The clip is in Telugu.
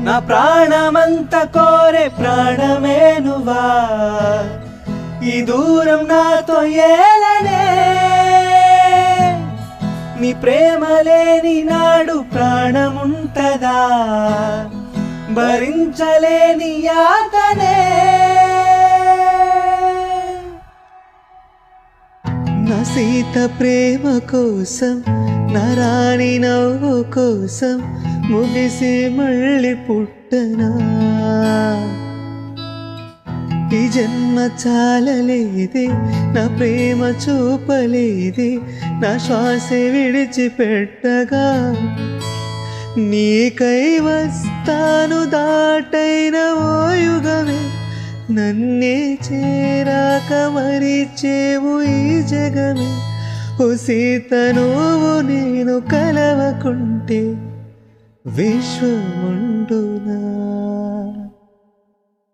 నా ప్రాణమంత కోరే ప్రాణమే నువ్వా ఈ దూరం నాతో ఏలనే నీ ప్రేమ లేని నాడు ప్రాణముంటదా భరించలేని యాతనే నా సీత ప్రేమ కోసం నా రాణి నవ్వు కోసం ముగిసి మళ్ళీ పుట్టనా ఈ జన్మ చాలలేదే నా ప్రేమ చూపలేదే నా శ్వాస విడిచిపెట్టగా నీకై వస్తాను దాటైన ఓ యుగమే నన్నే చేరాక మరిచేవు ఈ జగమే ఓ సీత నువ్వు నేను కలవకుంటే విశ్వముండదు